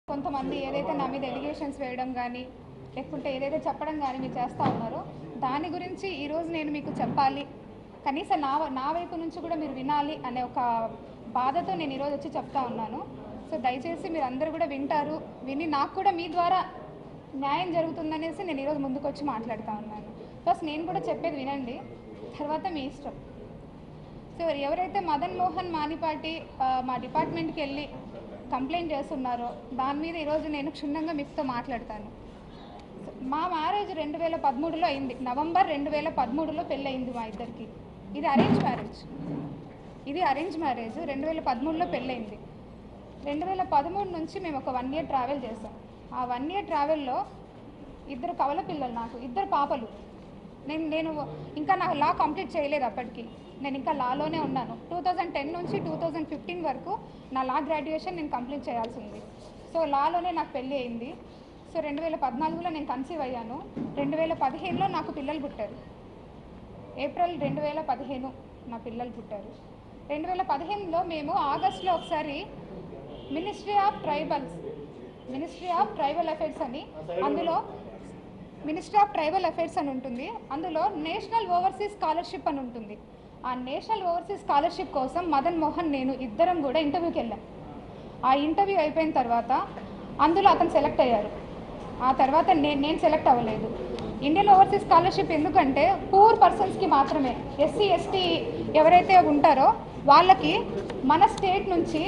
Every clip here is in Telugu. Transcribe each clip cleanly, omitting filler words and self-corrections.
కొంతమంది ఏదైతే నా మీద ఎలిగేషన్స్ వేయడం కానీ లేకుంటే ఏదైతే చెప్పడం కానీ మీరు చేస్తూ ఉన్నారో దాని గురించి ఈరోజు నేను మీకు చెప్పాలి, కనీసం నా వైపు నుంచి కూడా మీరు వినాలి అనే ఒక బాధతో నేను ఈరోజు వచ్చి చెప్తా ఉన్నాను. సో దయచేసి మీరు అందరూ కూడా వింటారు, విని నాకు కూడా మీ ద్వారా న్యాయం జరుగుతుందనేసి నేను ఈరోజు ముందుకు వచ్చి మాట్లాడుతూ ఉన్నాను. ఫస్ట్ నేను కూడా చెప్పేది వినండి, తర్వాత మీ ఇష్టం. సో ఎవరైతే మదన్ మోహన్ మానిపాటి మా డిపార్ట్మెంట్కి వెళ్ళి కంప్లైంట్ చేస్తున్నారో దాని మీద ఈరోజు నేను క్షుణ్ణంగా మీతో మాట్లాడతాను. మా మ్యారేజ్ 2013లో అయింది. నవంబర్ 2013లో పెళ్ళి అయింది మా ఇద్దరికి. ఇది అరేంజ్ మ్యారేజ్ 2013లో పెళ్ళయింది. 2013 నుంచి మేము ఒక 1 year ట్రావెల్ చేసాం. ఆ 1 year ట్రావెల్లో ఇద్దరు కవల పిల్లలు, నాకు ఇద్దరు పాపలు. నేను ఇంకా నాకు లా కంప్లీట్ చేయలేదు. అప్పటికి నేను ఇంకా లాలోనే ఉన్నాను. 2010 నుంచి 2015 వరకు నా లా గ్రాడ్యుయేషన్ నేను కంప్లీట్ చేయాల్సి ఉంది. సో లాలోనే నాకు పెళ్ళి అయింది. సో 2014లో నేను కన్సీవ్ అయ్యాను. 2015లో నాకు పిల్లలు పుట్టారు. ఏప్రిల్ 2015 నా పిల్లలు పుట్టారు. 2015లో మేము ఆగస్టులో ఒకసారి మినిస్ట్రీ ఆఫ్ ట్రైబల్ అఫైర్స్ అని, అందులో మినిస్ట్రీ ఆఫ్ ట్రైబల్ అఫైర్స్ అని ఉంటుంది. అందులో నేషనల్ ఓవర్సీస్ స్కాలర్షిప్ అని ఉంటుంది. ఆ నేషనల్ ఓవర్సీస్ స్కాలర్షిప్ కోసం మదన్ మోహన్ నేను ఇద్దరం కూడా ఇంటర్వ్యూకి వెళ్ళాం. ఆ ఇంటర్వ్యూ అయిపోయిన తర్వాత అందులో అతను సెలెక్ట్ అయ్యారు. ఆ తర్వాత నేను సెలెక్ట్ అవ్వలేదు. ఇండియన్ ఓవర్సీస్ స్కాలర్షిప్ ఎందుకంటే పూర్ పర్సన్స్కి మాత్రమే, ఎస్సీ ఎస్టీ ఎవరైతే ఉంటారో వాళ్ళకి మన స్టేట్ నుంచి,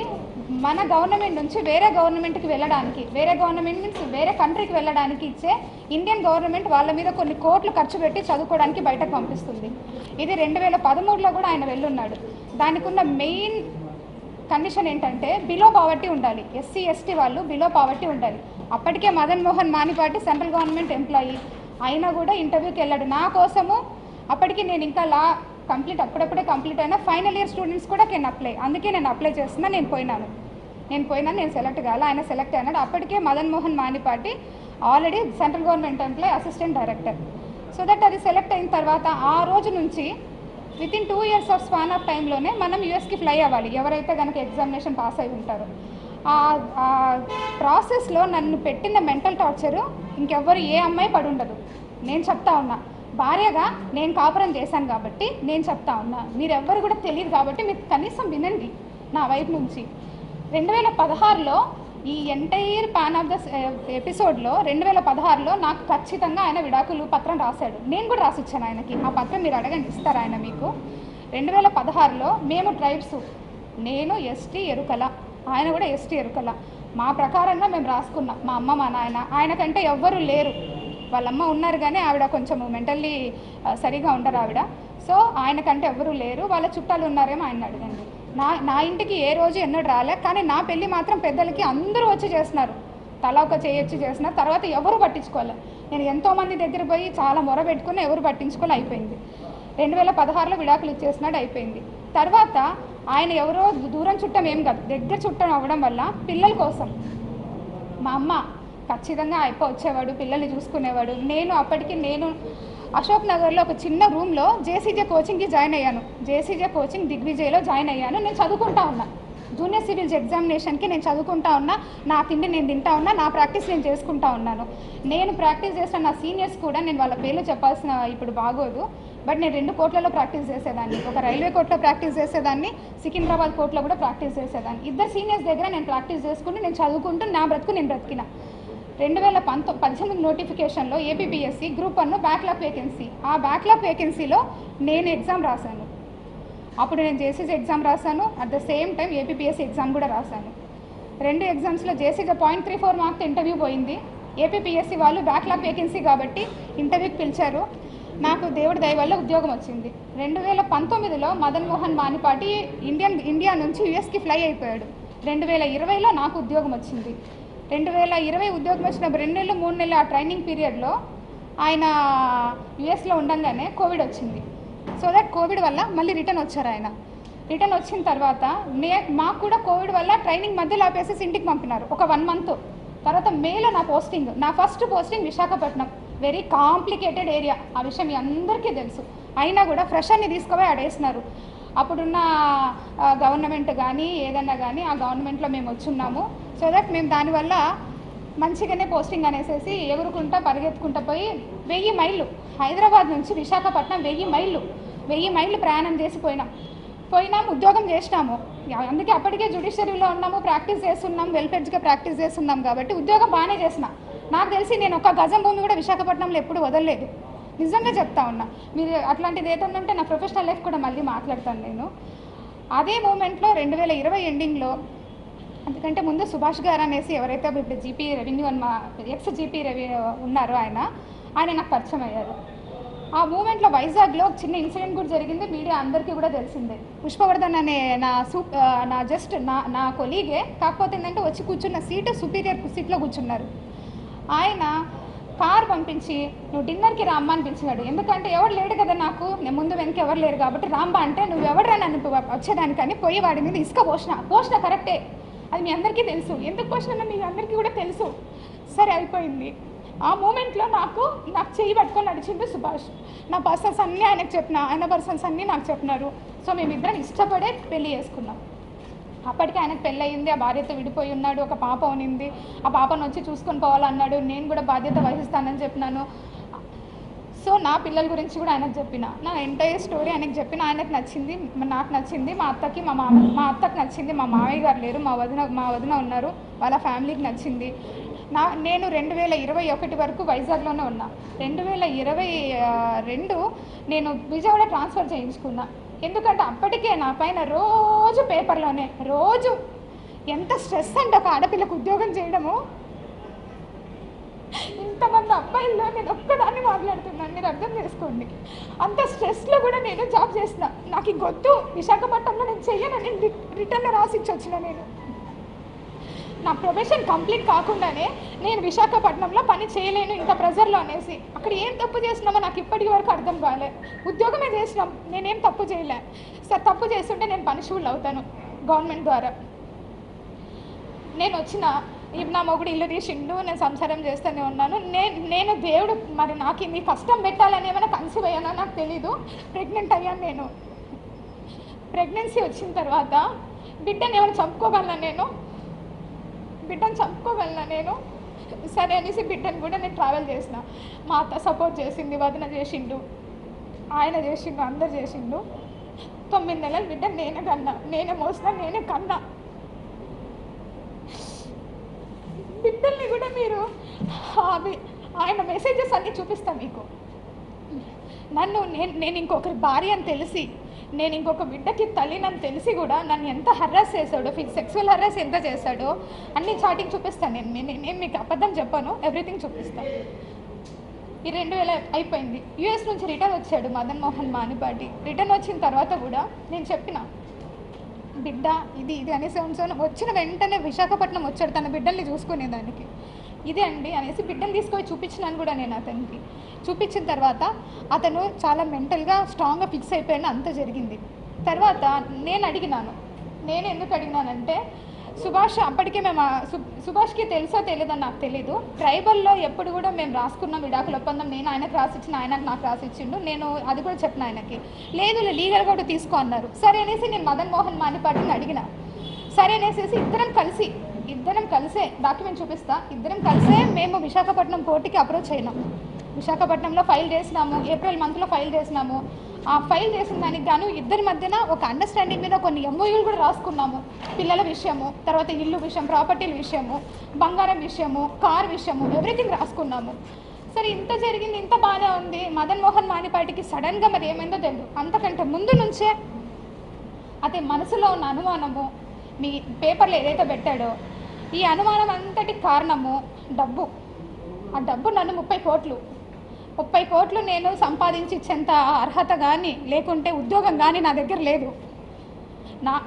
మన గవర్నమెంట్ నుంచి వేరే గవర్నమెంట్కి వెళ్ళడానికి, వేరే గవర్నమెంట్ మీన్స్ వేరే కంట్రీకి వెళ్ళడానికి ఇచ్చే ఇండియన్ గవర్నమెంట్ వాళ్ళ మీద కొన్ని కోట్లు ఖర్చు పెట్టి చదువుకోవడానికి బయటకు పంపిస్తుంది. ఇది 2013లో కూడా ఆయన వెళ్ళున్నాడు. దానికి ఉన్న మెయిన్ కండిషన్ ఏంటంటే బిలో పావర్టీ ఉండాలి. ఎస్సీ ఎస్టీ వాళ్ళు బిలో పావర్టీ ఉండాలి. అప్పటికే Madan Mohan Manipati central government employee అయినా కూడా ఇంటర్వ్యూకి వెళ్ళాడు నా కోసము. అప్పటికి నేను ఇంకా లా అప్పుడప్పుడే కంప్లీట్ అయినా ఫైనల్ ఇయర్ స్టూడెంట్స్ కూడా అందుకే నేను అప్లై చేస్తున్నా. నేను పోయినాను, నేను సెలెక్ట్ కాలే, ఆయన సెలెక్ట్ అయినాడు. అప్పటికే Madan Mohan Manipati already central government employee, assistant director. So that అది సెలెక్ట్ అయిన తర్వాత ఆ రోజు నుంచి within 2 years of span of టైంలోనే మనం యూఎస్కి ఫ్లై అవ్వాలి, ఎవరైతే కనుక ఎగ్జామినేషన్ పాస్ అయి ఉంటారో. ఆ ప్రాసెస్లో నన్ను పెట్టిన మెంటల్ టార్చరు ఇంకెవ్వరు ఏ అమ్మాయి పడి ఉండదు. నేను చెప్తా ఉన్నా, భార్యగా నేను కాపురం చేశాను కాబట్టి నేను చెప్తా ఉన్నా, మీరెవ్వరు కూడా తెలియదు కాబట్టి మీరు కనీసం వినండి నా వైపు నుంచి. 2016లో ఈ ఎంటైర్ పాన్ ఆఫ్ ద ఎపిసోడ్లో 2016లో నాకు ఖచ్చితంగా ఆయన విడాకులు పత్రం రాశాడు. నేను కూడా రాసిచ్చాను ఆయనకి. ఆ పత్రం మీరు అడగండి, ఇస్తారు ఆయన మీకు. 2016లో మేము ట్రైబ్స్, నేను ఎస్టీ ఎరుకల, ఆయన కూడా ఎస్టీ ఎరుకల, మా ప్రకారంగా మేము రాసుకున్నాం. మా అమ్మ మా నాయన, ఆయనకంటే ఎవ్వరూ లేరు. వాళ్ళమ్మ ఉన్నారు కానీ ఆవిడ కొంచెం మెంటల్లీ సరిగా ఉండరు ఆవిడ. సో ఆయనకంటే ఎవ్వరూ లేరు. వాళ్ళ చుట్టాలు ఉన్నారేమో ఆయన అడగండి. నా ఇంటికి ఏ రోజు ఎన్నడూ రాలే, కానీ నా పెళ్ళి మాత్రం పెద్దలకి అందరూ వచ్చి చేస్తున్నారు, తల ఒక చేయొచ్చి చేస్తున్నారు. తర్వాత ఎవరు పట్టించుకోలే. నేను ఎంతోమంది దగ్గర పోయి చాలా మొర పెట్టుకుని ఎవరు పట్టించుకోలే, అయిపోయింది. 2016లో విడాకులు ఇచ్చేసినాడు, అయిపోయింది. తర్వాత ఆయన ఎవరో దూరం చుట్టం ఏం కాదు, దగ్గర చుట్టం అవ్వడం వల్ల పిల్లల కోసం మా అమ్మ ఖచ్చితంగా వచ్చేవాడు, పిల్లల్ని చూసుకునేవాడు. నేను అశోక్ నగర్లో ఒక చిన్న రూమ్లో జేసీజే కోచింగ్కి జాయిన్ అయ్యాను. జేసీజే కోచింగ్ దిగ్విజయ్లో జాయిన్ అయ్యాను. నేను చదువుకుంటా ఉన్నా, జూనియర్ సివిల్స్ ఎగ్జామినేషన్కి నేను చదువుకుంటా ఉన్నా. నా తిండి నేను తింటా ఉన్నా, నా ప్రాక్టీస్ నేను చేసుకుంటా ఉన్నాను. నేను ప్రాక్టీస్ చేసిన నా సీనియర్స్ కూడా, నేను వాళ్ళ పేర్లు చెప్పాల్సిన ఇప్పుడు బాగోదు, బట్ నేను 2 కోర్టులలో ప్రాక్టీస్ చేసేదాన్ని. ఒక రైల్వే కోర్టులో ప్రాక్టీస్ చేసేదాన్ని, సికింద్రాబాద్ కోర్టులో కూడా ప్రాక్టీస్ చేసేదాన్ని. ఇద్దరు సీనియర్స్ దగ్గర నేను ప్రాక్టీస్ చేసుకుంటూ నేను చదువుకుంటూ నా బ్రతుకు నేను బ్రతికిన. 2018 నోటిఫికేషన్లో ఏపీపీఎస్సీ గ్రూప్ 1 బ్యాక్లాగ్ వేకెన్సీ, ఆ బ్యాక్లాగ్ వేకెన్సీలో నేను ఎగ్జామ్ రాశాను. అప్పుడు నేను జేసీజీ ఎగ్జామ్ రాశాను, at the same time APPSC exam కూడా రాశాను. 2 ఎగ్జామ్స్లో జేసీజీ 0.34 మార్క్తో ఇంటర్వ్యూ పోయింది. ఏపీపీఎస్సీ వాళ్ళు బ్యాక్లాగ్ వేకెన్సీ కాబట్టి ఇంటర్వ్యూకి పిలిచారు. నాకు దేవుడి దయ వల్ల ఉద్యోగం వచ్చింది. 2019లో మదన్ మోహన్ మానిపాటి ఇండియా నుంచి యూఎస్కి ఫ్లై అయిపోయాడు. 2020లో నాకు ఉద్యోగం వచ్చింది. 2020 ఉద్యోగం వచ్చిన 2 నెలలు 3 నెలలు ఆ ట్రైనింగ్ పీరియడ్లో ఆయన యూఎస్లో ఉండగానే కోవిడ్ వచ్చింది. సో దట్ కోవిడ్ వల్ల మళ్ళీ రిటర్న్ వచ్చారు ఆయన. రిటర్న్ వచ్చిన తర్వాత మాకు కూడా కోవిడ్ వల్ల ట్రైనింగ్ మధ్యలో ఆపేసి ఇంటికి పంపినారు ఒక 1 month. తర్వాత మేలో నా first posting Visakhapatnam, very complicated area. ఆ విషయం మీ అందరికీ తెలుసు. అయినా కూడా ఫ్రెషర్ని తీసుకుపోయి ఆడేసినారు. అప్పుడున్న గవర్నమెంట్ కానీ ఏదన్నా కానీ ఆ గవర్నమెంట్లో మేము వచ్చున్నాము. సో దట్ మేము దానివల్ల మంచిగానే పోస్టింగ్ అనేసి ఎగురుకుంటా పరిగెత్తుకుంటా పోయి 1000 మైళ్ళు హైదరాబాద్ నుంచి విశాఖపట్నం 1000 మైళ్ళు ప్రయాణం చేసి పోయినాము, ఉద్యోగం చేసినాము. అందుకే అప్పటికే జ్యుడిషియరీలో ఉన్నాము, ప్రాక్టీస్ చేస్తున్నాం, వెల్ఫెడ్జ్గా ప్రాక్టీస్ చేస్తున్నాం కాబట్టి ఉద్యోగం బాగానే చేసిన. నాకు తెలిసి నేను ఒక గజం భూమి కూడా విశాఖపట్నంలో ఎప్పుడు వదలలేదు, నిజంగా చెప్తా ఉన్నా. మీరు అట్లాంటిది ఏదన్నా ఉంటే నా ప్రొఫెషనల్ లైఫ్ కూడా మళ్ళీ మాట్లాడతాను నేను. అదే మూమెంట్లో 2020 ఎండింగ్లో, అందుకంటే ముందు సుభాష్ గారు అనేసి ఎవరైతే ఇప్పుడు జీపీ రెవెన్యూ అని మా ఎక్స్ జీపీ రెవెన్యూ ఉన్నారో ఆయన నాకు పరిచయం అయ్యారు. ఆ మూమెంట్లో వైజాగ్లో చిన్న ఇన్సిడెంట్ కూడా జరిగింది, మీడియా అందరికీ కూడా తెలిసిందే. పుష్పవర్ధన్ అనే నా కొలీగే, కాకపోతే ఏంటంటే వచ్చి కూర్చున్న సీటు సుపీరియర్ సీట్లో కూర్చున్నారు. ఆయన కార్ పంపించి నువ్వు డిన్నర్కి రామ్మా అని పిలిచినాడు. ఎందుకంటే ఎవరు లేడు కదా, నాకు నేను ముందు వెనక ఎవరు లేరు కాబట్టి రామ్మా అంటే నువ్వు ఎవడరా నన్ను వచ్చేదానికని పోయి వాడి మీద ఇసుక పోసిన కరెక్టే, అది మీ అందరికీ తెలుసు. ఎందుకు పోసినా మీ అందరికీ కూడా తెలుసు. సరే అయిపోయింది. ఆ మూమెంట్లో నాకు చెయ్యి పట్టుకొని నడిచిండు సుభాష్. నా పర్సన్స్ అన్నీ ఆయనకు చెప్పిన, ఆయన పర్సన్స్ అన్నీ నాకు చెప్పినారు. సో మేమిద్దరం ఇష్టపడే పెళ్ళి చేసుకున్నాం. అప్పటికి ఆయనకు పెళ్ళి అయింది, ఆ భార్యతో విడిపోయి ఉన్నాడు, ఒక పాప ఉనింది, ఆ పాపను వచ్చి చూసుకొని పోవాలన్నాడు. నేను కూడా బాధ్యత వహిస్తానని చెప్పినాను. సో నా పిల్లల గురించి కూడా ఆయనకు చెప్పిన, నా ఎంటైర్ స్టోరీ ఆయనకు చెప్పిన. ఆయనకు నచ్చింది, నాకు నచ్చింది, మా అత్తకి మా అత్తకు నచ్చింది. మా మామయ్య గారు లేరు, మా వదిన ఉన్నారు, వాళ్ళ ఫ్యామిలీకి నచ్చింది. నేను 2021 వరకు వైజాగ్లోనే ఉన్నా. 2022 నేను విజయవాడ ట్రాన్స్ఫర్ చేయించుకున్నా. ఎందుకంటే అప్పటికే నా పైన రోజు పేపర్లోనే రోజు ఎంత స్ట్రెస్ అంటే ఒక ఆడపిల్లకు ఉద్యోగం చేయడము. ఇంతమంది అబ్బాయిల్లో నేను ఒక్కదాన్ని మాట్లాడుతున్నాను, మీరు అర్థం చేసుకోండి. అంత స్ట్రెస్లో కూడా నేను జాబ్ చేసిన. నాకు ఇంకొద్దు, విశాఖపట్నంలో నేను చెయ్యనని రిటర్న్లో రాసిచ్చి వచ్చిన. నా ప్రొఫెషన్ కంప్లీట్ కాకుండానే నేను విశాఖపట్నంలో పని చేయలేను ఇంత ప్రెజర్లో అనేసి. అక్కడ ఏం తప్పు చేసినామో నాకు ఇప్పటి వరకు అర్థం కాలే. ఉద్యోగమే చేసినాం, నేనేం తప్పు చేయలే. సార్ తప్పు చేస్తుంటే నేను పనిష్బుల్ అవుతాను గవర్నమెంట్ ద్వారా. నేను వచ్చిన నా మొగుడు ఇల్లు తీసిండు, నేను సంసారం చేస్తూనే ఉన్నాను. నేను దేవుడు మరి నాకు ఇన్ని కష్టం పెట్టాలని ఏమైనా కన్సీవ్ అయ్యానో నాకు తెలీదు. ప్రెగ్నెంట్ అయ్యాను నేను. ప్రెగ్నెన్సీ వచ్చిన తర్వాత బిడ్డను ఏమైనా చంపుకోగలను నేను సరే అనేసి బిడ్డను కూడా నేను ట్రావెల్ చేసిన. మా అత్త సపోర్ట్ చేసింది, వదిన చేసిండు, ఆయన చేసిండు, అందరు చేసిండు. 9 నెలల బిడ్డ నేనే మోసిన, నేనే కన్నా. బిడ్డల్ని కూడా మీరు ఆయన మెసేజెస్ అన్నీ చూపిస్తాను మీకు. నేను ఇంకొకరి భార్య అని తెలిసి, నేను ఇంకొక బిడ్డకి తల్లినని తెలిసి కూడా నన్ను ఎంత హర్రాస్ చేశాడో, సెక్సువల్ హర్రాస్ ఎంత చేశాడో అన్ని చాటింగ్ చూపిస్తాను. నేను మీకు అబద్ధం చెప్పాను, ఎవ్రీథింగ్ చూపిస్తాను. ఈ 2000 అయిపోయింది. యూఎస్ నుంచి రిటర్న్ వచ్చాడు మదన్ మోహన్ మానిపాటి. రిటర్న్ వచ్చిన తర్వాత కూడా నేను చెప్పిన, బిడ్డ ఇది అనేసి వచ్చిన వెంటనే విశాఖపట్నం వచ్చాడు తన బిడ్డల్ని చూసుకునేదానికి. ఇదే అండి అనేసి బిడ్డను తీసుకొని చూపించినాను కూడా నేను అతనికి. చూపించిన తర్వాత అతను చాలా మెంటల్గా స్ట్రాంగ్గా ఫిక్స్ అయిపోయాడు. అంత జరిగింది. తర్వాత నేను ఎందుకు అడిగినానంటే, సుభాష్ అప్పటికే సుభాష్కి తెలుసో తెలియదని నాకు తెలీదు. ట్రైబల్లో ఎప్పుడు కూడా మేము రాసుకున్నాం విడాకుల ఒప్పందం. నేను ఆయనకు రాసిచ్చిన, ఆయనకు నాకు రాసిచ్చిండు. నేను అది కూడా చెప్పిన ఆయనకి. లేదు లీగల్గా కూడా తీసుకో అన్నారు. సరే అనేసి నేను మదన్ మోహన్ మానిపాటిని అడిగిన. సరే అనేసి ఇద్దరం కలిసే డాక్యుమెంట్ చూపిస్తా, ఇద్దరం కలిసే మేము విశాఖపట్నం కోర్టుకి అప్రోచ్ అయినాం. విశాఖపట్నంలో ఫైల్ చేసినాము, ఏప్రిల్ మంత్లో ఫైల్ చేసినాము. ఆ ఫైల్ చేసిన దానికి గాను ఇద్దరి మధ్యన ఒక అండర్స్టాండింగ్ మీద కొన్ని ఎంఓయూలు కూడా రాసుకున్నాము. పిల్లల విషయము, తర్వాత ఇల్లు విషయం, ప్రాపర్టీల విషయము, బంగారం విషయము, కార్ విషయము, ఎవ్రీథింగ్ రాసుకున్నాము. సరే ఇంత జరిగింది, ఇంత బాగానే ఉంది. మదన్ మోహన్ మానిపాటికి సడన్గా మరి ఏమైందో తెలియదు. అంతకంటే ముందు నుంచే అదే మనసులో ఉన్న అనుమానము, మీ పేపర్లో ఏదైతే పెట్టాడో ఈ అనుమానం అంతటి కారణము డబ్బు. ఆ డబ్బు నన్ను 30 కోట్లు నేను సంపాదించి ఇచ్చేంత అర్హత కానీ, లేకుంటే ఉద్యోగం కానీ నా దగ్గర లేదు.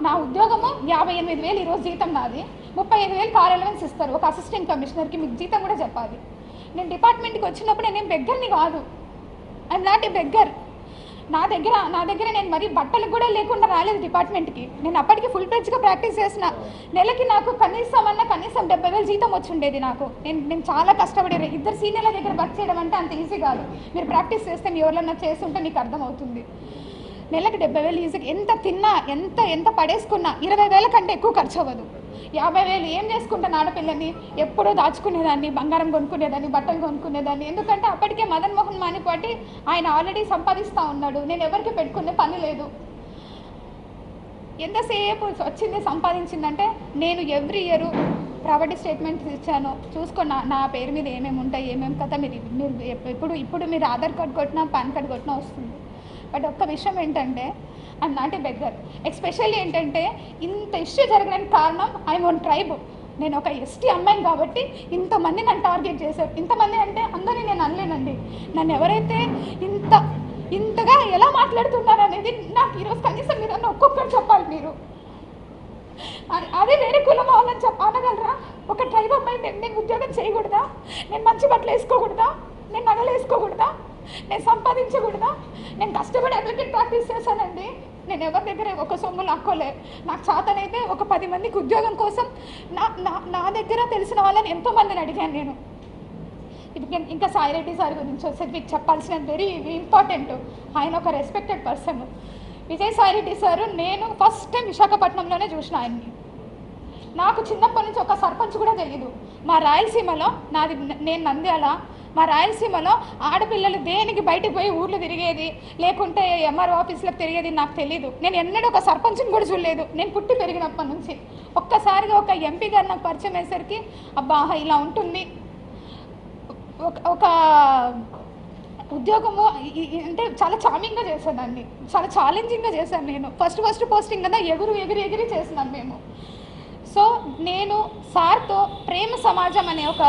నా ఉద్యోగము 58,000 ఈరోజు జీతం నాది. 35,000 కార్ అలవెన్స్ ఇస్తారు ఒక అసిస్టెంట్ కమిషనర్కి. మీకు జీతం కూడా చెప్పాలి. నేను డిపార్ట్మెంట్కి వచ్చినప్పుడు నేను బెగ్గర్ని కాదు, ఐఎమ్ నాట్ ఏ బెగ్గర్. నా దగ్గర నేను మరి బట్టలు కూడా లేకుండా రాలేదు డిపార్ట్మెంట్కి. నేను అప్పటికి ఫుల్ ప్లెడ్జ్గా ప్రాక్టీస్ చేసిన. నెలకి నాకు కనీసం 70,000 జీతం వచ్చి ఉండేది నాకు. నేను చాలా కష్టపడి ఇద్దరు సీనియర్ల దగ్గర వర్క్ చేయడం అంటే అంత ఈజీ కాదు. మీరు ప్రాక్టీస్ చేస్తే మీ ఎవరైనా చేస్తుంటే మీకు అర్థమవుతుంది. నెలకి 70,000 ఈజీ. ఎంత తిన్నా, ఎంత పడేసుకున్నా 20,000 కంటే ఎక్కువ ఖర్చు అవ్వదు. 50,000 ఏం చేసుకుంటాను ఆడపిల్లని? ఎప్పుడో దాచుకునేదాన్ని, బంగారం కొనుక్కునేదాన్ని, బట్టలు కొనుక్కునేదాన్ని. ఎందుకంటే అప్పటికే మదన్ మోహన్ మానిపాటి ఆయన ఆల్రెడీ సంపాదిస్తూ ఉన్నాడు. నేను ఎవరికి పెట్టుకునే పని లేదు. ఎంతసేపు వచ్చింది సంపాదించిందంటే నేను ఎవ్రీ ఇయర్ ప్రాపర్టీ స్టేట్మెంట్స్ ఇచ్చాను, చూసుకోండి నా పేరు మీద ఏమేమి ఉంటాయి, ఏమేమి కదా. మీరు ఇప్పుడు మీరు ఆధార్ కార్డ్ కొట్టినా పాన్ కార్డ్ కొట్టినా వస్తుంది. బట్ ఒక్క విషయం ఏంటంటే I'm not a beggar. Especially ఏంటంటే ఇంత ఇష్యూ జరగడానికి కారణం ఐఎమ్ వన్ ట్రైబ్. నేను ఒక ఎస్టీ అమ్మాయిని కాబట్టి ఇంతమంది నన్ను టార్గెట్ చేశారు. ఇంతమంది అంటే అందరినీ నేను అనలేనండి. నన్ను ఎవరైతే ఇంతగా ఎలా మాట్లాడుతున్నారు అనేది నాకు ఈరోజు కనీసం మీరు ఒక్కొక్కరు చెప్పాలి. మీరు అదే వేరే కులం వాళ్ళని అనగలరా? ఒక ట్రైబ్ అమ్మాయి నేను ఉద్యోగం చేయకూడదా? నేను మంచి బట్టలు వేసుకోకూడదా? నేను నగలు వేసుకోకూడదా? నేను సంపాదించకూడదా? నేను కష్టపడి అడ్వకేట్ ప్రాక్టీస్ చేశానండి. నేను ఎవరి దగ్గర ఒక సొమ్ము లాక్కోలే. నాకు చేతనైతే ఒక 10 మందికి ఉద్యోగం కోసం నా దగ్గర తెలిసిన వాళ్ళని ఎంతోమందిని అడిగాను నేను. ఇంకా సాయి రెడ్డి సార్ గురించి వస్తే మీకు చెప్పాల్సిన వెరీ ఇంపార్టెంట్. ఆయన ఒక respected person. Vijayasai Reddy sir నేను ఫస్ట్ టైం విశాఖపట్నంలోనే చూసిన ఆయన్ని. నాకు చిన్నప్పటి నుంచి ఒక సర్పంచ్ కూడా తెలియదు. మా రాయలసీమలో నేను నంద్యాల, మా రాయలసీమలో ఆడపిల్లలు దేనికి బయటకు పోయి ఊర్లు తిరిగేది, లేకుంటే ఎంఆర్ఓ ఆఫీస్లకు తిరిగేది నాకు తెలీదు. నేను ఎన్నడూ ఒక సర్పంచ్ని కూడా చూడలేదు నేను పుట్టి పెరిగినప్పటి నుంచి. ఒక్కసారిగా ఒక ఎంపీ గారు నాకు పరిచయం అయ్యేసరికి అబ్బా ఇలా ఉంటుంది. ఒక ఉద్యోగము అంటే చాలా చామింగ్గా చేశానండి, చాలా ఛాలెంజింగ్గా చేశాను. నేను ఫస్ట్ పోస్టింగ్ కదా ఎగిరి చేసినాను మేము. సో నేను సార్తో ప్రేమ సమాజం అనే ఒక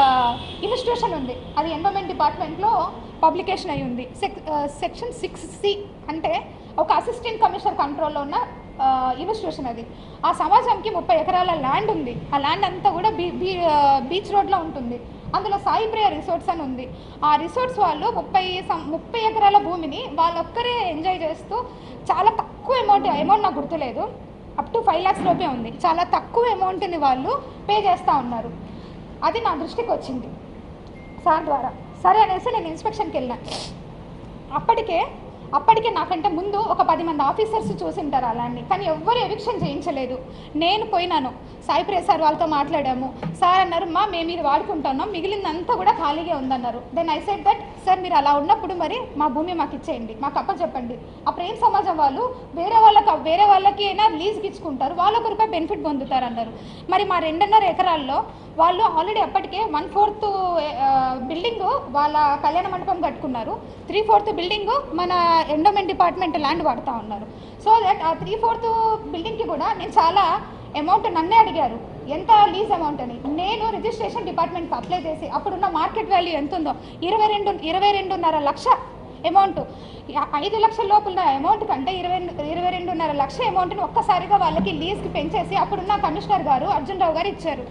ఇన్స్టిట్యూషన్ ఉంది, అది ఎన్విరాన్మెంట్ డిపార్ట్మెంట్లో పబ్లికేషన్ అయి ఉంది. సెక్షన్ 6C అంటే ఒక అసిస్టెంట్ కమిషనర్ కంట్రోల్లో ఉన్న ఇన్స్టిట్యూషన్ అది. ఆ సమాజంకి 30 ఎకరాల ల్యాండ్ ఉంది. ఆ ల్యాండ్ అంతా కూడా బీచ్ రోడ్లో ఉంటుంది. అందులో సాయి ప్రియ రిసార్ట్స్ అని ఉంది. ఆ రిసార్ట్స్ వాళ్ళు 30 ఎకరాల భూమిని వాళ్ళొక్కరే ఎంజాయ్ చేస్తూ చాలా తక్కువ అమౌంట్ నాకు గుర్తులేదు, అప్ టు 5 lakhs లోపే ఉంది. చాలా తక్కువ అమౌంట్ని వాళ్ళు పే చేస్తూ ఉన్నారు. అది నా దృష్టికి వచ్చింది సార్ ద్వారా. సరే అనేసి నేను ఇన్స్పెక్షన్కి వెళ్ళాను. అప్పటికే నాకంటే ముందు ఒక 10 మంది ఆఫీసర్స్ చూసింటారు అలాంటి, కానీ ఎవ్వరు ఎవిక్షన్ చేయించలేదు. నేను పోయినాను, సాయి ప్రియ సార్ వాళ్ళతో మాట్లాడాము. సార్ అన్నారు మేము ఇది వాడుకుంటున్నాం, మిగిలిందంతా కూడా ఖాళీగా ఉందన్నారు. Then I said that sir మీరు అలా ఉన్నప్పుడు మరి మా భూమి మాకు ఇచ్చేయండి, మాకు అప్పచెప్పండి. ఆ ప్రేమ సమాజం వాళ్ళు వేరే వాళ్ళకి అయినా లీజ్కి ఇచ్చుకుంటారు, వాళ్ళు ₹1 బెనిఫిట్ పొందుతారు అన్నారు. మరి మా 2.5 ఎకరాల్లో వాళ్ళు ఆల్రెడీ అప్పటికే 1/4 బిల్డింగ్ వాళ్ళ కళ్యాణ మండపం కట్టుకున్నారు, 3/4 బిల్డింగ్ మన ఎండోమెంట్ డిపార్ట్మెంట్ ల్యాండ్ వాడుతూ ఉన్నారు. సో దట్ ఆ 3/4 బిల్డింగ్కి కూడా నేను చాలా అమౌంట్ నన్నే అడిగారు, ఎంత లీజ్ అమౌంట్ అని. నేను రిజిస్ట్రేషన్ డిపార్ట్మెంట్కి అప్లై చేసి అప్పుడున్న మార్కెట్ వాల్యూ ఎంత ఉందో 22.5 లక్ష అమౌంట్, 5 లక్షల లోపల అమౌంట్ కంటే 22.5 లక్ష అమౌంట్ని ఒక్కసారిగా వాళ్ళకి లీజ్కి పెంచేసి అప్పుడున్న కమిషనర్ గారు అర్జున్ రావు గారు ఇచ్చారు.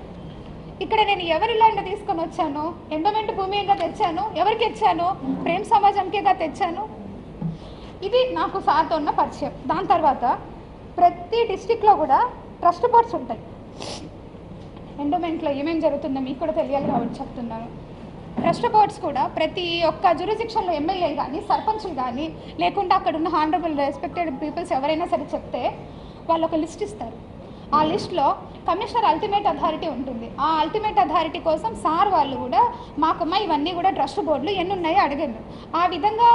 ఇక్కడ నేను ఎవరి ల్యాండ్ తీసుకొని వచ్చాను? ఎండోమెంట్ భూమిగా తెచ్చాను. ఎవరికి ఇచ్చాను? ప్రేమ సమాజంకేగా తెచ్చాను. ఇది నాకు సార్తో ఉన్న పరిచయం. దాని తర్వాత ప్రతి డిస్టిక్లో కూడా ట్రస్ట్ బోర్డ్స్ ఉంటాయి. ఎండోమెంట్లో ఏమేమి జరుగుతుందో మీకు కూడా తెలియాలి కాబట్టి చెప్తున్నాను. ట్రస్ట్ బోర్డ్స్ కూడా ప్రతి ఒక్క జ్యూరిస్డిక్షన్లో ఎమ్మెల్యే కానీ సర్పంచ్లు కానీ లేకుంటే అక్కడ ఉన్న హానరబుల్ రెస్పెక్టెడ్ పీపుల్స్ ఎవరైనా సరే చెప్తే వాళ్ళు ఒక లిస్ట్ ఇస్తారు. ఆ లిస్ట్లో కమిషనర్ అల్టిమేట్ అథారిటీ ఉంటుంది. ఆ అల్టిమేట్ అథారిటీ కోసం సార్ వాళ్ళు కూడా మాకమ్మ ఇవన్నీ కూడా ట్రస్ట్ బోర్డులు ఎన్ని ఉన్నాయో అడిగాను. ఆ విధంగా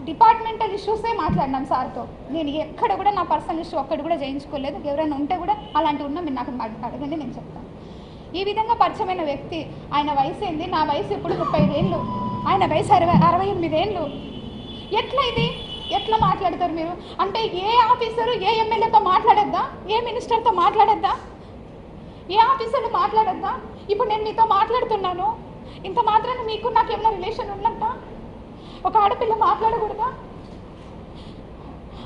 డిపార్ట్మెంటల్ ఇష్యూసే మాట్లాడినాం సార్తో. నేను ఎక్కడ కూడా నా పర్సనల్ ఇష్యూ ఒక్కటి కూడా చేయించుకోలేదు. ఎవరైనా ఉంటే కూడా అలాంటివి ఉన్నా మీరు నాకు అడగండి, నేను చెప్తాను. ఈ విధంగా పరిచయమైన వ్యక్తి, ఆయన వయసు ఏంది? నా వయసు ఇప్పుడు 35 ఏళ్ళు, ఆయన వయసు 68 ఏళ్ళు. ఎట్లా ఇది? ఎట్లా మాట్లాడతారు మీరు? అంటే ఏ ఆఫీసరు ఏ ఎమ్మెల్యేతో మాట్లాడద్దా? ఏ మినిస్టర్తో మాట్లాడద్దా? ఏ ఆఫీసర్లు మాట్లాడద్దా? ఇప్పుడు నేను మీతో మాట్లాడుతున్నాను, ఇంత మాత్రాన్ని మీకు నాకు ఏమైనా రిలేషన్ ఉన్నట్ట? ఒక ఆడపిల్ల మాట్లాడకూడదా?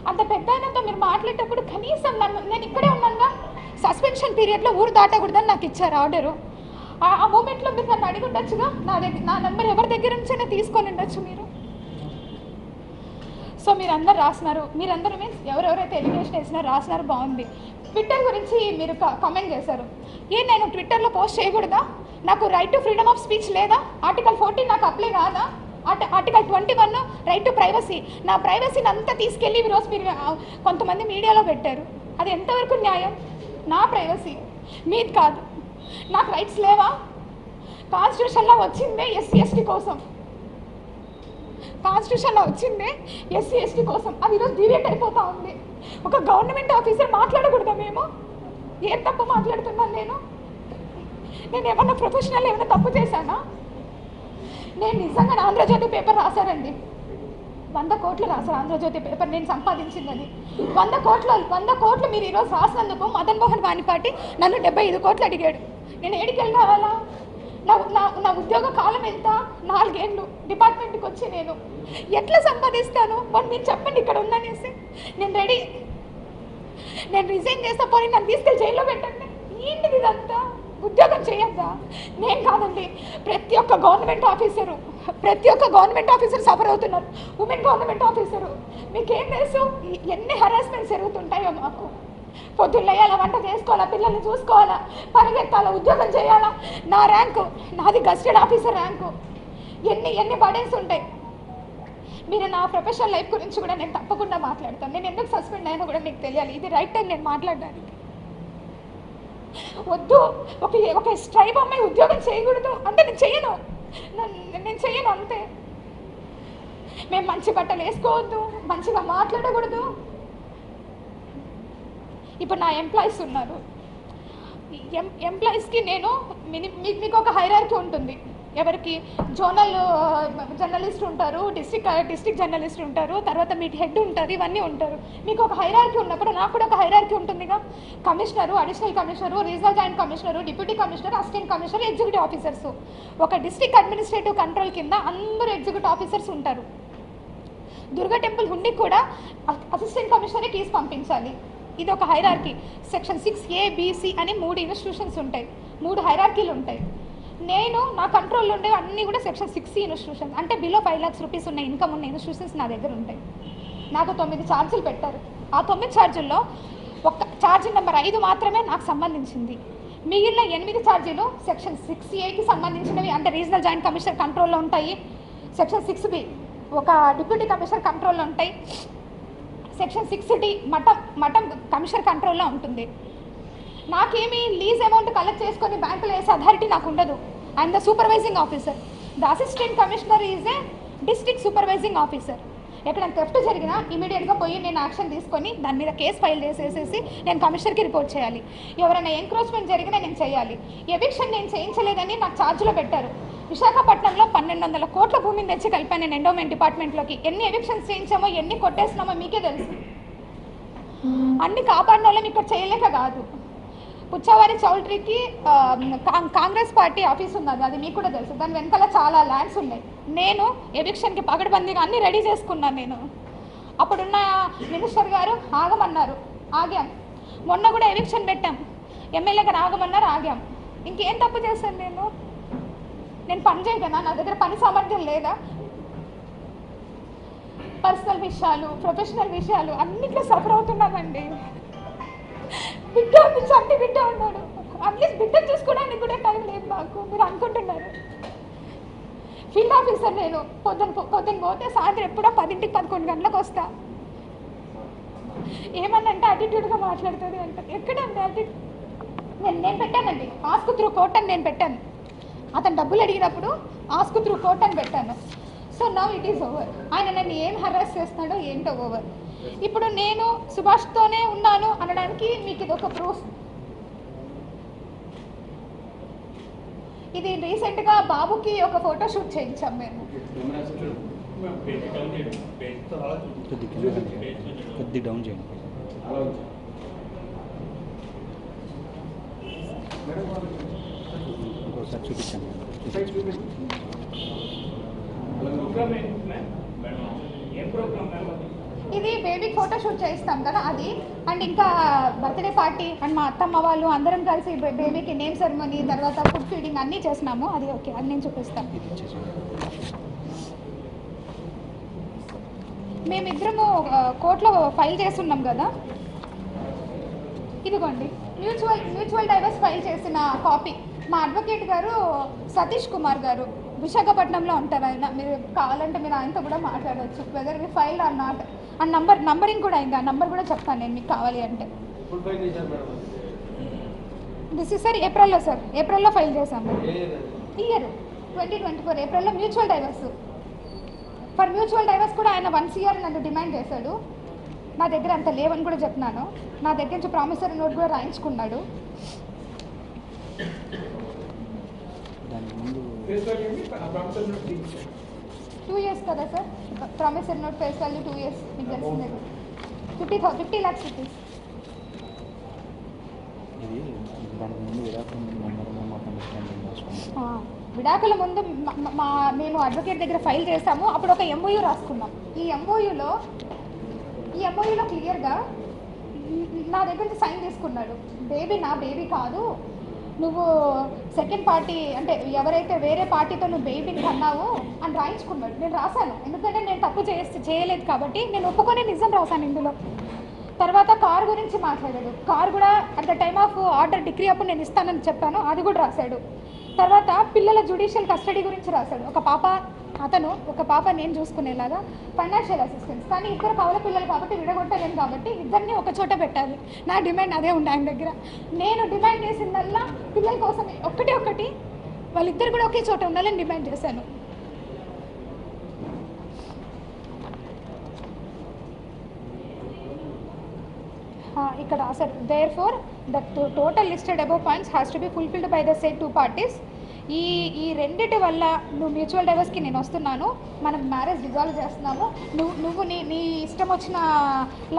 అంత పెద్ద ఆయనతో మీరు మాట్లాడేటప్పుడు కనీసం నేను ఇక్కడే ఉన్నానుగా, సస్పెన్షన్ పీరియడ్లో ఊరు దాటకూడదని నాకు ఇచ్చారు ఆర్డరు. ఆ మూమెంట్లో మీరు నన్ను అడిగి ఉండొచ్చుగా, నా నెంబర్ ఎవరి దగ్గర నుంచైనా తీసుకొని ఉండొచ్చు మీరు. సో మీరందరూ రాసినారు, మీరందరూ మీన్స్ ఎవరెవరైతే ఎలిగేషన్ వేసినారో రాసినారు, బాగుంది. ట్విట్టర్ గురించి మీరు కామెంట్ చేశారు. నేను ట్విట్టర్లో పోస్ట్ చేయకూడదా? నాకు right to freedom of speech లేదా? ఆర్టికల్ 14 నాకు అప్లై కాదా? ఆర్టికల్ 21 రైట్ టు ప్రైవసీ, నా ప్రైవసీని అంతా తీసుకెళ్ళి ఈరోజు మీరు కొంతమంది మీడియాలో పెట్టారు. అది ఎంతవరకు న్యాయం? నా ప్రైవసీ, మీది కాదు. నాకు రైట్స్ లేవా? కాన్స్టిట్యూషన్లో వచ్చిందే ఎస్సీ ఎస్టీ కోసం, కాన్స్టిట్యూషన్లో వచ్చిందే ఎస్సీ ఎస్టీ కోసం. అది ఈరోజు డివేట్ అయిపోతూ ఉంది. ఒక గవర్నమెంట్ ఆఫీసర్ మాట్లాడకూడదా? మేము ఏం తప్పు మాట్లాడుతున్నాను? నేను ఏమన్నా ప్రొఫెషనల్ ఏమైనా తప్పు చేశానా? నేను నిజంగా ఆంధ్రజ్యోతి పేపర్ రాశారండి, 100 కోట్లు రాశారు ఆంధ్రజ్యోతి పేపర్ నేను సంపాదించిందని. 100 కోట్లు మీరు ఈరోజు రాసినందుకు మదన్ మోహన్ వాణిపాటి నన్ను 75 కోట్లు అడిగాడు. నేను ఏడికి వెళ్ళి రావాలా? నా ఉద్యోగ కాలం ఎంత? 4 ఏళ్ళు డిపార్ట్మెంట్కి వచ్చి నేను ఎట్లా సంపాదిస్తాను? మరి మీరు చెప్పండి ఇక్కడ ఉందనేసి. నేను రెడీ, నేను రిజైన్ చేస్తా, పోనీ నన్ను తీసుకెళ్ళి జైల్లో పెట్టండి. ఏంటిది ఇదంతా? ఉద్యోగం చేయొద్దా? నేను కాదండి, ప్రతి ఒక్క గవర్నమెంట్ ఆఫీసర్ సఫర్ అవుతున్నారు. ఉమెన్ గవర్నమెంట్ ఆఫీసరు, మీకేం తెలుసు ఎన్ని హరాస్మెంట్స్ జరుగుతుంటాయో మాకు. పొద్దున్న లేయాలా, వంట చేసుకోవాలా, పిల్లల్ని చూసుకోవాలా, పరిగెత్తాలా, ఉద్యోగం చేయాలా. నా ర్యాంకు, నాది గస్టెడ్ ఆఫీసర్ ర్యాంకు. ఎన్ని బర్డెన్స్ ఉంటాయి. మీరు నా ప్రొఫెషనల్ లైఫ్ గురించి కూడా నేను తప్పకుండా మాట్లాడతాను. నేను ఎందుకు సస్పెండ్ అయినా కూడా మీకు తెలియాలి. ఇది రైట్ టైం నేను మాట్లాడడానికి. వద్దు, ఒక స్ట్రైబ్ అమ్మాయి ఉద్యోగం చేయకూడదు అంటే నేను చెయ్యను అంతే. మేము మంచి బట్టలు వేసుకోవద్దు, మంచిగా మాట్లాడకూడదు. ఇప్పుడు నా ఎంప్లాయీస్ ఉన్నారు, ఎంప్లాయీస్కి నేను మీకు ఒక హైరార్కీ ఉంటుంది. ఎవరికి జోనల్ జర్నలిస్ట్ ఉంటారు, డిస్ట్రిక్ట్ జర్నలిస్ట్ ఉంటారు, తర్వాత మీ హెడ్ ఉంటారు, ఇవన్నీ ఉంటారు. మీకు ఒక హైరార్కీ ఉన్నప్పుడు నాకు కూడా ఒక హైరార్కీ ఉంటుందిగా. Commissioner, additional commissioner, regional joint commissioner, deputy commissioner, assistant commissioner, executive officers. ఒక డిస్ట్రిక్ట్ అడ్మినిస్ట్రేటివ్ కంట్రోల్ కింద అందరూ ఎగ్జిక్యూటివ్ ఆఫీసర్స్ ఉంటారు. దుర్గా టెంపుల్ హుండీకి కూడా అసిస్టెంట్ కమిషనరే కీస్ పంపించాలి. ఇది ఒక hierarchy. Section 6A, B, C అని 3 ఇన్స్టిట్యూషన్స్ ఉంటాయి, 3 హైరార్కీలు ఉంటాయి. నేను నా కంట్రోల్లో ఉండే అన్నీ కూడా సెక్షన్ 6C ఇన్స్టిట్యూషన్స్, అంటే బిలో 5 lakhs రూపీస్ ఉన్న ఇన్కమ్ ఉన్న ఇన్స్టిట్యూషన్స్ నా దగ్గర ఉంటాయి. నాకు 9 ఛార్జీలు పెట్టారు. ఆ 9 ఛార్జీల్లో ఒక ఛార్జీ నెంబర్ 5 మాత్రమే నాకు సంబంధించింది. మిగిలిన 8 ఛార్జీలు సెక్షన్ 6Aకి సంబంధించినవి, అంటే రీజనల్ జాయింట్ కమిషనర్ కంట్రోల్లో ఉంటాయి. సెక్షన్ 6B ఒక డిప్యూటీ కమిషనర్ కంట్రోల్లో ఉంటాయి. సెక్షన్ 6D మఠం కమిషనర్ కంట్రోల్లో ఉంటుంది. నాకేమి లీజ్ అమౌంట్ కలెక్ట్ చేసుకొని బ్యాంకులో వేసే అథారిటీ నాకు ఉండదు. I'm the supervising officer. The assistant commissioner is a district supervising officer. ఎక్కడైనా థెఫ్ట్ జరిగినా ఇమీడియట్గా పోయి నేను యాక్షన్ తీసుకొని దాని మీద కేసు ఫైల్ చేసేసేసి నేను కమిషనర్కి రిపోర్ట్ చేయాలి. ఎవరైనా ఎంక్రోచ్మెంట్ జరిగినా నేను చేయాలి. ఎవిక్షన్ నేను చేయించలేదని నాకు ఛార్జ్లో పెట్టారు. విశాఖపట్నంలో 1200 కోట్ల భూమిని తెచ్చి కలిపాను నేను ఎండోమెంట్ డిపార్ట్మెంట్లోకి. ఎన్ని ఎవిక్షన్స్ చేయించామో, ఎన్ని కొట్టేసినామో మీకే తెలుసు. అన్ని కాపాడిన వాళ్ళం ఇక్కడ చేయలేక కాదు. పుచ్చవారి చౌల్ట్రీకి కాంగ్రెస్ పార్టీ ఆఫీస్ ఉన్నది, అది మీకు కూడా తెలుసు. దాని వెనకాల చాలా ల్యాండ్స్ ఉన్నాయి. నేను ఎవిక్షన్కి పగడబందీగా అన్నీ రెడీ చేసుకున్నాను. నేను అప్పుడున్న మినిస్టర్ గారు ఆగమన్నారు, ఆగాం. మొన్న కూడా ఎవిక్షన్ పెట్టాం, ఎమ్మెల్యే గారు ఆగమన్నారు, ఆగాం. ఇంకేం తప్పు చేశాను నేను పని చేయగలనా? నా దగ్గర పని సామర్థ్యం లేదా? పర్సనల్ విషయాలు, ప్రొఫెషనల్ విషయాలు అన్నిట్లో సఫర్ అవుతున్నానండి. బిడ్డ ఉంది, చంటి బిడ్డ ఉన్నాడు. అట్లీస్ట్ బిడ్డ చూసుకోవడానికి కూడా టైం లేదు నాకు. మీరు అనుకుంటున్నారు ఫీల్డ్ ఆఫీసర్ నేను. పొద్దున్న పోతే సాయంత్రం ఎప్పుడో 10ంటికి 11 గంటలకు వస్తా. ఏమన్నంటే యాటిట్యూడ్గా మాట్లాడుతుంది అంటారు. ఎక్కడండి యాటిట్యూడ్? నేను పెట్టానండి ఆస్క్ త్రూ కోర్ట్ అని నేను పెట్టాను. అతను డబ్బులు అడిగినప్పుడు ఆస్క్ త్రూ కోర్ట్ అని పెట్టాను. So now it is over. ఆయన నన్ను ఏం హరాస్ చేస్తున్నాడో ఏంటో ఓవర్. ఇప్పుడు నేను సుభాష్తోనే ఉన్నాను అనడానికి మీకు ఇది ఒక ప్రూఫ్. ఇది రీసెంట్గా బాబుకి ఒక ఫోటోషూట్ చేయించాం మేము. డౌన్ చేయండి. ఒకసారి చూపించండి. ఇది బేబీ ఫోటోషూట్ చేయిస్తాం కదా అది. అండ్ ఇంకా బర్త్డే పార్టీ అండ్ మా అత్తమ్మ వాళ్ళు అందరం కలిసి బేబీకి నేమ్ సెరమనీ, తర్వాత ఫుడ్ ఫీడింగ్ అన్నీ చేసినాము. అది ఓకే, అది నేను చూపిస్తాను. మేమిద్దరము కోర్టులో ఫైల్ చేస్తున్నాం కదా, ఇదిగోండి మ్యూచువల్ డైవర్స్ ఫైల్ చేసిన కాపీ. మా అడ్వకేట్ గారు సతీష్ కుమార్ గారు విశాఖపట్నంలో ఉంటారు. ఆయన మీరు కావాలంటే మీరు ఆయనతో కూడా మాట్లాడవచ్చు, whether we file or not. And numbering కూడా అయింది, ఆ నంబర్ కూడా చెప్తాను నేను మీకు కావాలి అంటే. దిస్ ఇస్ సార్ ఏప్రిల్లో సార్, ఏప్రిల్లో ఫైల్ చేశాము. ఇయర్ 2024 ఏప్రిల్లో mutual divorce. For mutual divorce కూడా ఆయన 1 CR నన్ను డిమాండ్ చేశాడు. నా దగ్గర అంత లేవని కూడా చెప్తున్నాను. నా దగ్గర నుంచి ప్రామిసరీ నోట్ కూడా రాయించుకున్నాడు. దానికి ముందు 2 years కదా sir, promissory note face value 2 years మీకు తెలిసిందే. 50 lakhs రూపీస్. ఇది దానికి ముందు విడాకుల ముందు మెమోరండం ఆఫ్ అండర్స్టాండింగ్ రాసుకున్నాం. విడాకుల ముందు మేము అడ్వకేట్ దగ్గర ఫైల్ చేసాము. అప్పుడు ఒక MOU రాసుకున్నాం. ఈ MOUలో క్లియర్గా నా దగ్గర నుంచి సైన్ తీసుకున్నాడు. బేబీ నా బేబీ కాదు, నువ్వు సెకండ్ పార్టీ అంటే ఎవరైతే వేరే పార్టీతో నువ్వు బేబీని కన్నావు అని రాయించుకున్నాడు. నేను రాశాను, ఎందుకంటే నేను తప్పు చేయలేదు కాబట్టి నేను ఒప్పుకొని నిజం రాశాను ఇందులో. తర్వాత కార్ గురించి మాట్లాడాడు. కార్ కూడా at the time of order degree అప్పుడు నేను ఇస్తానని చెప్పాను, అది కూడా రాశాడు. తర్వాత పిల్లల జ్యుడిషియల్ కస్టడీ గురించి రాశాడు. ఒక పాప నేను చూసుకునేలాగా ఫైనాన్షియల్ అసిస్టెన్స్. కానీ ఇద్దరు కవల పిల్లలు కాబట్టి విడగొట్టలేను కాబట్టి ఇద్దరిని ఒక చోట పెట్టాలి. నా డిమాండ్ అదే ఉండే ఆయన దగ్గర. నేను డిమాండ్ చేసిందల్లా పిల్లల కోసమే, ఒకటి వాళ్ళిద్దరు కూడా ఒకే చోట ఉండాలని డిమాండ్ చేశాను. ఇక్కడ రాశారు, there for the total listed above points has to be fulfilled by the said 2 parties. ఈ రెండిటి వల్ల నువ్వు మ్యూచువల్ డైవర్స్కి నేను వస్తున్నాను, మనం మ్యారేజ్ డిజాల్వ్ చేస్తున్నాము, నువ్వు నీ ఇష్టం వచ్చిన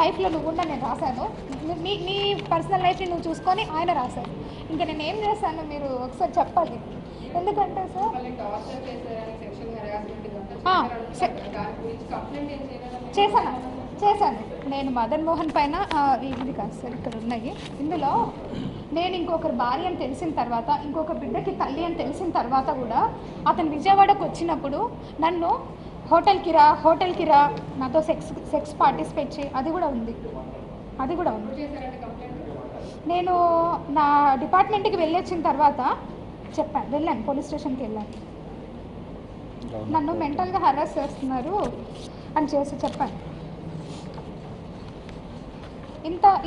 లైఫ్లో నువ్వు ఉండ నేను రాశాను, నీ పర్సనల్ లైఫ్ని నువ్వు చూసుకొని ఆయన రాశారు. ఇంకా నేను ఏం చేస్తాను మీరు ఒకసారి చెప్పాలి. ఎందుకంటే సార్ చేశాను నేను మదన్ మోహన్ పైన. ఇది కాదు సార్, ఇక్కడ ఉన్నాయి. ఇందులో నేను ఇంకొకరు భార్య అని తెలిసిన తర్వాత, ఇంకొక బిడ్డకి తల్లి అని తెలిసిన తర్వాత కూడా అతను విజయవాడకు వచ్చినప్పుడు నన్ను హోటల్కి రా నాతో సెక్స్ పార్టిసిపేట్ చేయి, అది కూడా ఉంది. నేను నా డిపార్ట్మెంట్కి వెళ్ళొచ్చిన తర్వాత వెళ్ళాను, పోలీస్ స్టేషన్కి వెళ్ళాను. నన్ను మెంటల్గా హరాస్ చేస్తున్నారు అని చెప్పాను.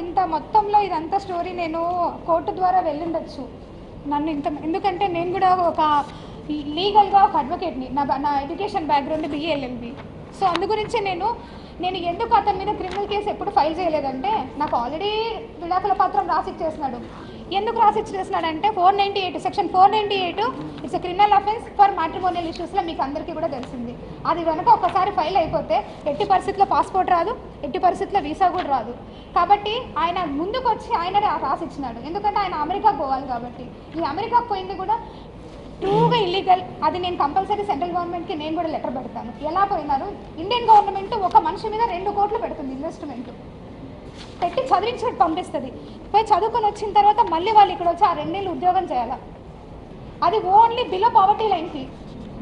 ఇంత మొత్తంలో ఇదంతా స్టోరీ నేను కోర్టు ద్వారా వెళ్ళుండొచ్చు. నన్ను ఎందుకంటే నేను కూడా ఒక లీగల్గా ఒక అడ్వకేట్ని, నా education background BA LLB. So అందు గురించి నేను ఎందుకు అతని మీద క్రిమినల్ కేసు ఎప్పుడు ఫైల్ చేయలేదంటే, నాకు ఆల్రెడీ విడాకుల పత్రం రాసిచ్చేసినాడు. ఎందుకు రాసిచ్చేసినాడంటే section 498 it's criminal offence for matrimonial ఇష్యూస్లో మీకు అందరికీ కూడా తెలిసింది. అది కనుక ఒకసారి ఫైల్ అయిపోతే ఎట్టి పరిస్థితుల్లో పాస్పోర్ట్ రాదు, ఎట్టి పరిస్థితుల్లో వీసా కూడా రాదు. కాబట్టి ఆయన ముందుకు వచ్చి ఆయననే రాసిచ్చినాడు. ఎందుకంటే ఆయన అమెరికాకు పోవాలి కాబట్టి. ఈ అమెరికాకు పోయింది కూడా ట్రూగా ఇల్లీగల్. అది నేను కంపల్సరీ సెంట్రల్ గవర్నమెంట్కి నేను కూడా లెటర్ పెడతాను. ఎలా పోయినారు, ఇండియన్ గవర్నమెంట్ ఒక మనిషి మీద 2 కోట్లు పెడుతుంది ఇన్వెస్ట్మెంట్ పెట్టి చదివించి పంపిస్తుంది. పోయి చదువుకొని వచ్చిన తర్వాత మళ్ళీ వాళ్ళు ఇక్కడ వచ్చి ఆ 2 నెలలు ఉద్యోగం చేయాలి. అది ఓన్లీ బిలో పావర్టీ లైన్కి,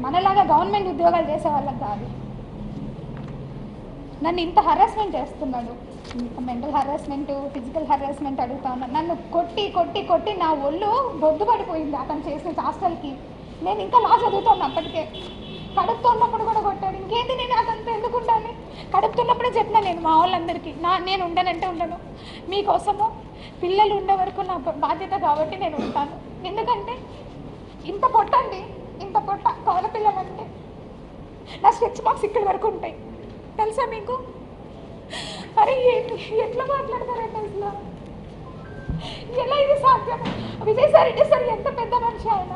మనలాగా గవర్నమెంట్ ఉద్యోగాలు చేసే వాళ్ళకి కాదు. నన్ను ఇంత హరాస్మెంట్ చేస్తున్నాడు, మెంటల్ హరాస్మెంట్, ఫిజికల్ హరాస్మెంట్ అడుగుతా ఉన్నాను. నన్ను కొట్టి నా ఒళ్ళు బొద్దు పడిపోయింది అతను చేసిన హాస్టల్కి. నేను ఇంకా లా చదువుతాను అప్పటికే. కడుపుతున్నప్పుడు కూడా కొట్టాడు. ఇంకేంటి నేను అతనితో ఎందుకు ఉండాలి? కడుపుతున్నప్పుడే చెప్పినా నేను మా వాళ్ళందరికీ, నేను ఉండనంటే ఉండను, మీకోసము పిల్లలు ఉండే వరకు నా బాధ్యత కాబట్టి నేను ఉంటాను. ఎందుకంటే ఇంత పొట్ట కవల పిల్లలంటే నా స్ట్రెచ్ మార్క్స్ ఇక్కడి వరకు ఉంటాయి తెలుసా మీకు? అరే ఎట్లా మాట్లాడతారంటే అసలు ఎలా ఇది సాధ్యం? విజయసాయి రెడ్డి సార్ ఎంత పెద్ద మనిషి ఆయన.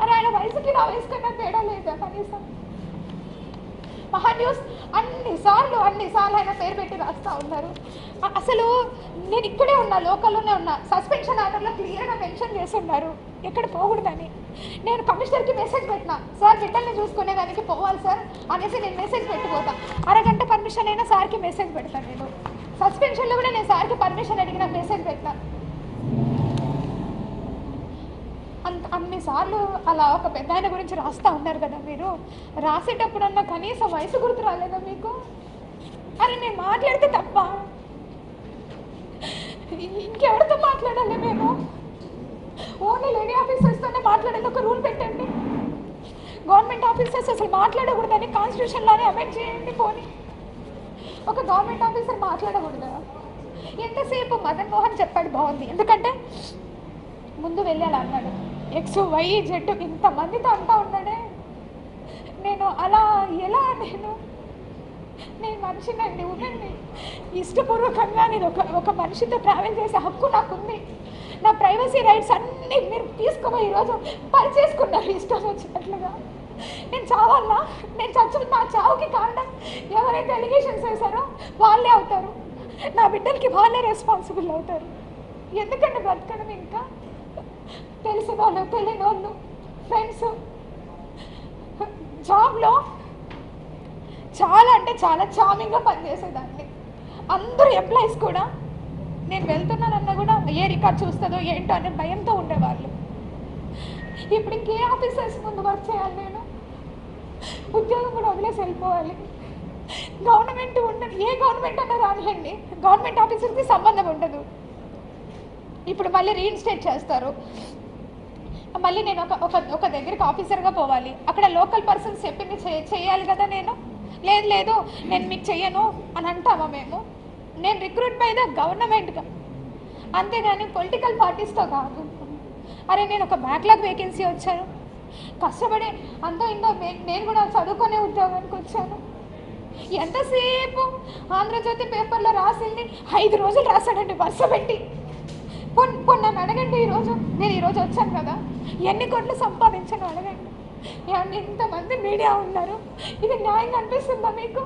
అరే ఆయన వయసుకి నా వయసు కన్నా తేడా లేదా కనీసం? మహాన్యూస్ అన్నిసార్లు ఆయన పేరు పెట్టి రాస్తూ ఉన్నారు. అసలు నేను ఇక్కడే ఉన్నా, లోకల్లోనే ఉన్నా. సస్పెన్షన్ ఆర్డర్లో క్లియర్గా మెన్షన్ చేసి ఉన్నారు ఎక్కడ పోకూడదని. నేను కమిషనర్కి మెసేజ్ పెట్టినా, సార్ బిడ్డల్ని చూసుకునేదానికి పోవాలి సార్ అనేసి నేను మెసేజ్ పెట్టిపోతా. అరగంట పర్మిషన్ అయినా సార్కి మెసేజ్ పెడతాను. నేను సస్పెన్షన్లో కూడా నేను సార్కి పర్మిషన్ అడిగిన మెసేజ్ పెట్టినా. అన్నిసార్లు అలా ఒక పెద్ద ఆయన గురించి రాస్తూ ఉన్నారు కదా మీరు. రాసేటప్పుడన్నా కనీసం వయసు గుర్తు రాలేదా మీకు? అరే నేను మాట్లాడితే తప్ప ఇంకెవరితో మాట్లాడాలి? మేము ఓన్లీ లేడీ ఆఫీసర్స్తోనే మాట్లాడాలి. ఒక రూల్ పెట్టండి. గవర్నమెంట్ ఆఫీసర్స్ అసలు మాట్లాడకూడదని కాన్స్టిట్యూషన్లోనే అమెండ్ చేయండి. పోనీ ఒక గవర్నమెంట్ ఆఫీసర్ మాట్లాడకూడదా? ఎంతసేపు మదన్ మోహన్ చెప్పాడు బాగుంది. ఎందుకంటే ముందు వెళ్ళాలి అన్నాడు. ఎక్స్ వై జెడ్ ఇంతమందితో అంటా ఉన్నాడే. నేను అలా ఎలా నేను మనిషినండి, ఉండండి. ఇష్టపూర్వకంగా నేను ఒక మనిషితో ట్రావెల్ చేసే హక్కు నాకుంది. నా ప్రైవసీ రైట్స్ అన్నీ మీరు తీసుకుపోయి ఈరోజు పరిచేసుకున్నారు ఇష్టం వచ్చినట్లుగా. నేను చావాలా? నేను నా చావుకి కారణం ఎవరైతే ఎలిగేషన్స్ వేశారో వాళ్ళే అవుతారు. నా బిడ్డలకి వాళ్ళే రెస్పాన్సిబుల్ అవుతారు. ఎందుకంటే బ్రతకడం ఇంకా తెలిసిన వాళ్ళు, తెలియని వాళ్ళు, ఫ్రెండ్స్. జాబ్లో చాలా అంటే చాలా చామింగ్గా పనిచేసేదాన్ని. అందరూ ఎంప్లాయీస్ కూడా నేను వెళ్తున్నానన్నా కూడా ఏ రికార్డ్ చూస్తుందో ఏంటో అనే భయంతో ఉండేవాళ్ళు. ఇప్పుడు ఇంకే ఆఫీసర్స్ ముందు వర్క్ చేయాలి, నేను ఉద్యోగం కూడా వదిలేసి వెళ్ళిపోవాలి. గవర్నమెంట్ ఉండదు, ఏ గవర్నమెంట్ అన్నా రానియండి, గవర్నమెంట్ ఆఫీసర్కి సంబంధం ఉండదు. ఇప్పుడు మళ్ళీ రీఇన్స్టేట్ చేస్తారు. మళ్ళీ నేను ఒక దగ్గరికి ఆఫీసర్గా పోవాలి. అక్కడ లోకల్ పర్సన్స్ చెప్పింది చేయాలి కదా. లేదు నేను మీకు చెయ్యను అని అంటామా మేము? నేను రిక్రూట్ బై ద గవర్నమెంట్గా, అంతేగాని పొలిటికల్ పార్టీస్తో కాదు. అరే నేను ఒక బ్యాక్లాగ్ వేకెన్సీ వచ్చాను, కష్టపడి అంతో ఇంతో నేను కూడా చదువుకునే ఉద్యోగానికి వచ్చాను. ఎంతసేపు ఆంధ్రజ్యోతి పేపర్లో రాసింది 5 రోజులు రాశాడండి వరుస పెట్టి. నన్ను అడగండి, నేను ఈరోజు వచ్చాను కదా, ఎన్ని కోట్లు సంపాదించాను అడగండి. ఇంతమంది మీడియా ఉన్నారు, ఇది న్యాయంగా అనిపిస్తుందా మీకు?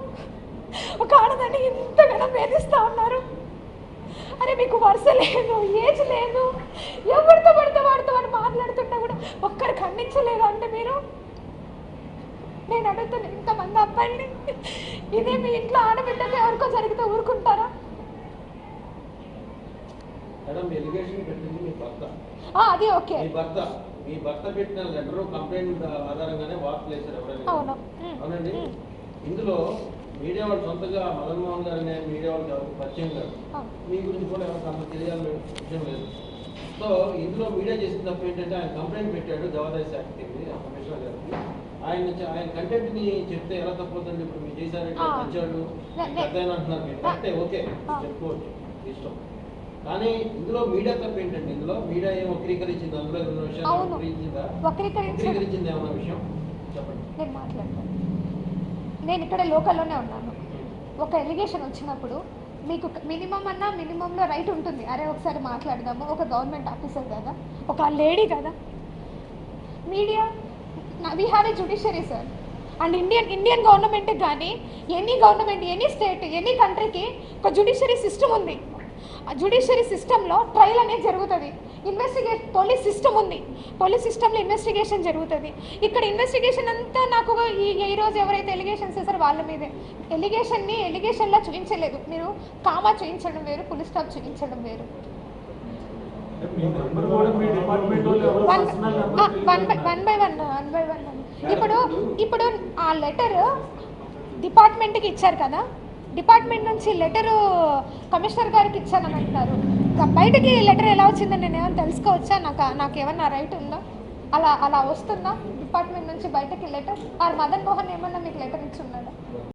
ఒక ఆడదాన్ని ఇంతగానో వేధిస్తూ ఉన్నారు. అరే మీకు వరుస లేదు, ఏజ్ లేదు, ఎవరితో పడితే వాడితో వాడు మాట్లాడుతున్నా కూడా ఒక్కరు ఖండించలేదు అంటే మీరు? నేను అడుగుతాను, ఇంతమంది అబ్బాయిని ఇదే మీ ఇంట్లో ఆడబిడ్డకి ఎవరికో జరిగితే ఊరుకుంటారా? అది ఓకే. మీ భర్త పెట్టిన లెటర్ కంప్లైంట్ ఆధారంగానే వార్తలు వేశారు ఎవరైనా? అవునండి. ఇందులో మీడియా వాళ్ళు సొంతగా మదన్ మోహన్ గారిని మీడియా వాళ్ళకి ఎవరికి పరిచయం కాదు, మీ గురించి కూడా ఎవరికి అంత తెలియాలని విషయం లేదు. సో ఇందులో మీడియా చేసిన తప్పు ఏంటంటే ఆయన కంప్లైంట్ పెట్టాడు దేవాదాయ శాఖకి, కమిషనర్ గారికి. ఆయన కంటెంట్ ని చెప్తే ఎలా తప్పుతుందండి? ఇప్పుడు మీరు చేశారంటే మంచివాళ్ళు పెద్ద అంటున్నారు మీరు, కరెక్టే, ఓకే చెప్పుకోవచ్చు, ఇష్టం. కానీ ఇందులో మీడియా తప్పు ఏంటండి? ఇందులో మీడియా ఏం వక్రీకరించింది? అందులో ఏమైనా విషయాలు వక్రీకరించింది ఏమన్నా విషయం చెప్పండి. నేను మాట్లాడతాను. నేను ఇక్కడ లోకల్లోనే ఉన్నాను. ఒక ఎలిగేషన్ వచ్చినప్పుడు మీకు మినిమంలో రైట్ ఉంటుంది. అరే ఒకసారి మాట్లాడదాము, ఒక గవర్నమెంట్ ఆఫీసర్ కదా, ఒక లేడీ కదా. Media, we have a judiciary sir. And Indian గవర్నమెంట్కి కానీ any government, any state, any కంట్రీకి ఒక జ్యుడిషియరీ సిస్టమ్ ఉంది. ఆ జ్యుడిషియరీ సిస్టంలో ట్రయల్ అనేది జరుగుతుంది. పోలీస్ సిస్టమ్ ఉంది, పోలీస్ సిస్టంలో ఇన్వెస్టిగేషన్ జరుగుతుంది. ఇక్కడ ఇన్వెస్టిగేషన్ అంతా నాకు ఈరోజు ఎవరైతే ఎలిగేషన్స్ చేశారో వాళ్ళ మీదే. ఎలిగేషన్లా చూపించలేదు. మీరు కామా చూపించడం వేరు, ఫుల్ స్టాప్ చూపించడం వేరు. One by one. ఇప్పుడు ఆ లెటర్ డిపార్ట్మెంట్కి ఇచ్చారు కదా, డిపార్ట్మెంట్ నుంచి లెటరు కమిషనర్ గారికి ఇచ్చానని అంటున్నారు. బయటకి లెటర్ ఎలా వచ్చిందని నేను ఏమైనా తెలుసుకోవచ్చా? నాకు ఏమన్నా రైట్ ఉందా? అలా వస్తుందా డిపార్ట్మెంట్ నుంచి బయటకి లెటర్? మదన్ మోహన్ ఏమన్నా మీకు లెటర్ ఇచ్చి ఉన్నాడా?